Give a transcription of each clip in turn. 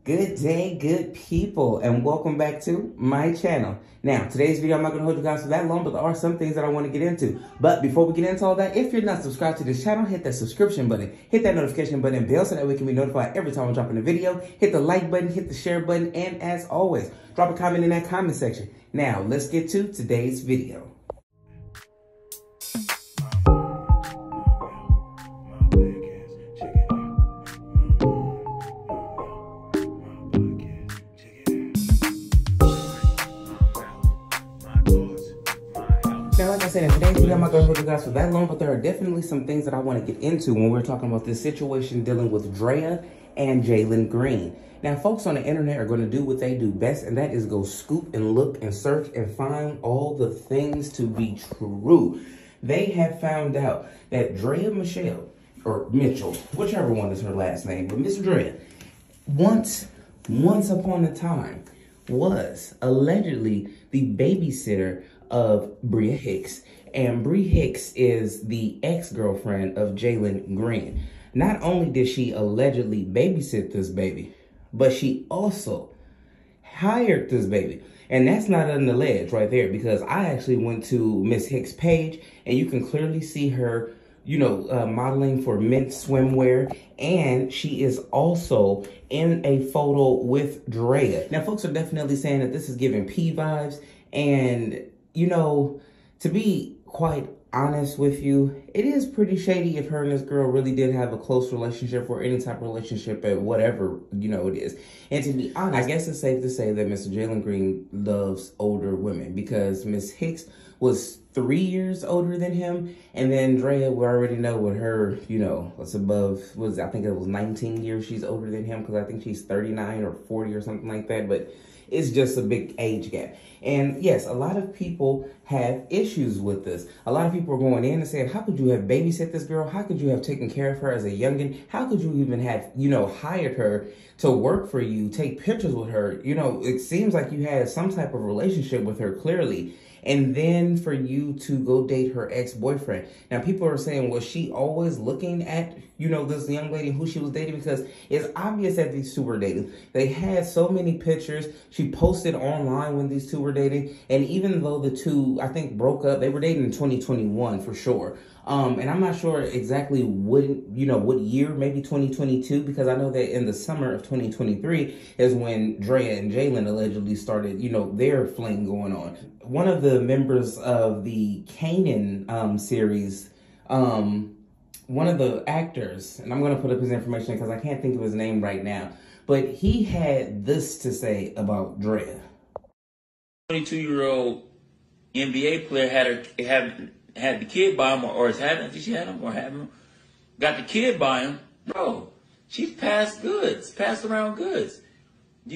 Good day, good people, and welcome back to my channel. Now, today's video, I'm not going to hold you guys for that long, but there are some things that I want to get into. But before we get into all that, if you're not subscribed to this channel, hit that subscription button, hit that notification button and bell so that we can be notified every time I'm dropping a video. Hit the like button, hit the share button, and as always, drop a comment in that comment section. Now, let's get to today's video. Now, like I said, in today's video, I'm not going to hold you guys for that long, but there are definitely some things that I want to get into when we're talking about this situation dealing with Draya and Jalen Green. Now, folks on the internet are going to do what they do best, and that is go scoop and look and search and find all the things to be true. They have found out that Draya Michelle, or Mitchell, whichever one is her last name, but Miss Draya, once upon a time, was allegedly the babysitter of Breah Hicks, and Breah Hicks is the ex-girlfriend of Jalen Green. Not only did she allegedly babysit this baby, but she also hired this baby. And that's not an alleged right there, because I actually went to Miss Hicks' page, and you can clearly see her, modeling for men's swimwear, and she is also in a photo with Draya. Now, folks are definitely saying that this is giving P vibes, and to be quite honest with you, it is pretty shady if her and this girl really did have a close relationship or any type of relationship at whatever, it is. And to be honest, I guess it's safe to say that Mr. Jalen Green loves older women, because Miss Hicks was 3 years older than him. And then Draya, we already know with her, what's above, I think it was 19 years she's older than him, because I think she's 39 or 40 or something like that. But it's just a big age gap. And yes, a lot of people have issues with this. A lot of people are going in and saying, how could you have babysit this girl? How could you have taken care of her as a youngin? How could you even have, hired her to work for you, take pictures with her? It seems like you had some type of relationship with her clearly. And then for you to go date her ex-boyfriend. Now, people are saying, was she always looking at, this young lady who she was dating? Because it's obvious that these two were dating. They had so many pictures. She posted online when these two were dating. And even though the two, I think, broke up, they were dating in 2021 for sure. And I'm not sure exactly what year, maybe 2022, because I know that in the summer of 2023 is when Draya and Jalen allegedly started, their fling going on. One of the members of the Kanan series, one of the actors, and I'm going to put up his information because I can't think of his name right now, but he had this to say about Draya. 22-year-old NBA player had the kid by him, or is having, did she have him or have him? Got the kid by him, bro. She's passed around goods. So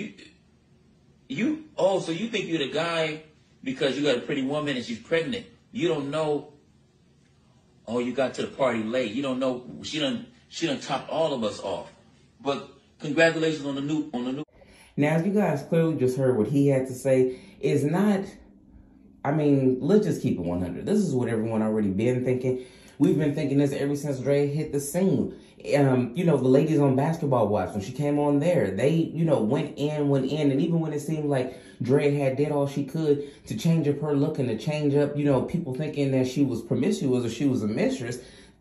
you think you're the guy because you got a pretty woman and she's pregnant. You don't know. Oh, you got to the party late. You don't know she done topped all of us off. But congratulations on the new. Now, as you guys clearly just heard what he had to say, is not. I mean, let's just keep it 100. This is what everyone already been thinking. We've been thinking this ever since Draya hit the scene. The ladies on Basketball Wives, when she came on there, they, went in. And even when it seemed like Draya did all she could to change up her look and to change up, people thinking that she was promiscuous or she was a mistress,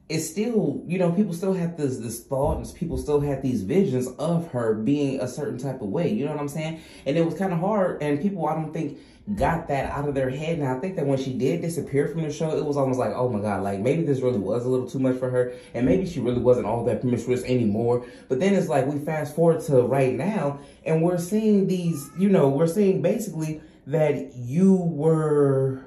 it's still, people still have this thought, and people still had these visions of her being a certain type of way. You know what I'm saying? And it was kind of hard, and people, I don't think, got that out of their head. And I think that when she did disappear from the show, it was almost like, oh my God, like maybe this really was a little too much for her, and maybe she really wasn't all that promiscuous anymore. But then it's like we fast forward to right now, and we're seeing these, we're seeing basically that you were,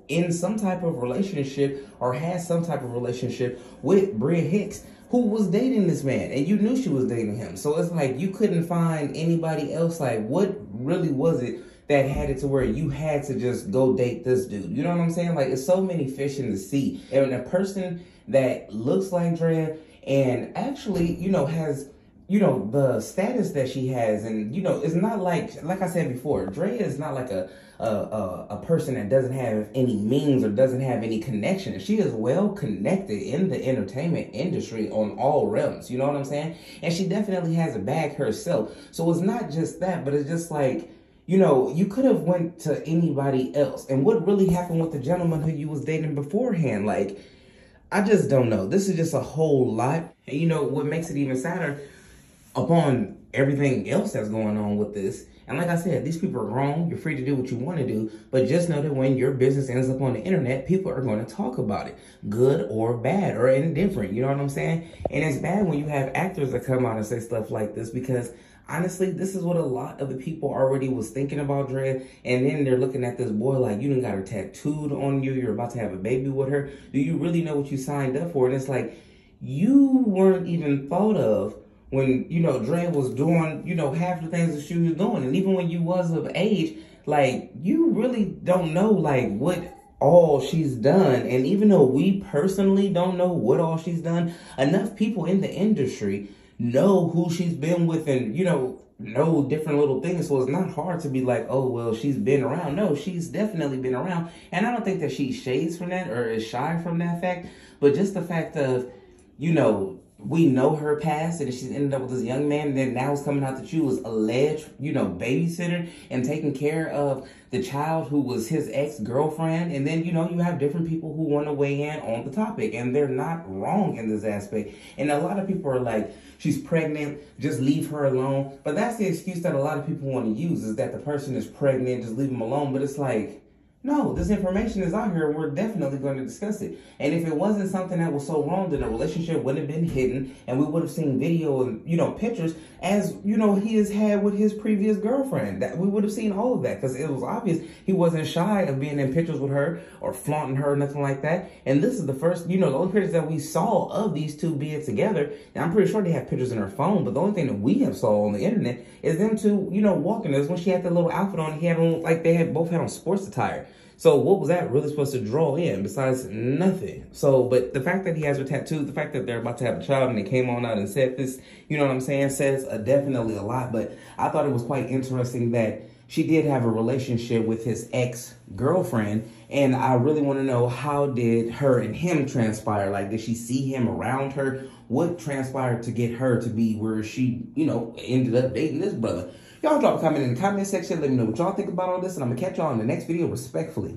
in some type of relationship or had some type of relationship with Breah Hicks, who was dating this man, and you knew she was dating him. So it's like you couldn't find anybody else. Like, what really was it that had it to where you had to just go date this dude? You know what I'm saying? Like, it's so many fish in the sea. And a person that looks like Draya and actually, has, you know, the status that she has, and, you know, it's not like I said before, Draya is not like a person that doesn't have any means or doesn't have any connection. She is well connected in the entertainment industry on all realms, you know what I'm saying? And she definitely has a bag herself. So it's not just that, but it's just like, you know, you could have went to anybody else. And what really happened with the gentleman who you was dating beforehand? Like, I just don't know. This is just a whole lot. And you know, what makes it even sadder, upon everything else that's going on with this, and like I said, these people are grown. You're free to do what you want to do, but just know that when your business ends up on the internet, people are going to talk about it, good or bad or indifferent. You know what I'm saying? And it's bad when you have actors that come out and say stuff like this, because honestly, this is what a lot of the people already was thinking about Draya, and then they're looking at this boy like, you done got her tattooed on you, you're about to have a baby with her. Do you really know what you signed up for? And it's like, you weren't even thought of when, you know, Draya was doing, you know, half the things that she was doing. And even when you was of age, like, you really don't know, like, what all she's done. And even though we personally don't know what all she's done, enough people in the industry know who she's been with and, you know different little things. So it's not hard to be like, oh, well, she's been around. No, she's definitely been around. And I don't think that she shades from that or is shy from that fact. But just the fact of, you know, we know her past, and she's ended up with this young man, and then now it's coming out that you was alleged, you know, babysitter and taking care of the child who was his ex-girlfriend. And then, you know, you have different people who want to weigh in on the topic, and they're not wrong in this aspect. And a lot of people are like, she's pregnant, just leave her alone. But that's the excuse that a lot of people want to use, is that the person is pregnant, just leave them alone. But it's like, no, this information is out here, and we're definitely going to discuss it. And if it wasn't something that was so wrong, then the relationship wouldn't have been hidden, and we would have seen video and, you know, pictures, as, you know, he has had with his previous girlfriend. That we would have seen all of that, because it was obvious he wasn't shy of being in pictures with her or flaunting her or nothing like that. And this is the first, you know, the only pictures that we saw of these two being together. Now, I'm pretty sure they have pictures in her phone, but the only thing that we have saw on the internet is them two, you know, walking. This when she had that little outfit on, he had on, like, they had both had on sports attire. So what was that really supposed to draw in besides nothing? So, but the fact that he has her tattooed, the fact that they're about to have a child and they came on out and said this, you know what I'm saying, says definitely a lot. But I thought it was quite interesting that she did have a relationship with his ex-girlfriend. And I really want to know, how did her and him transpire? Like, did she see him around her? What transpired to get her to be where she, you know, ended up dating this brother? Y'all drop a comment in the comment section. Let me know what y'all think about all this, and I'm going to catch y'all in the next video respectfully.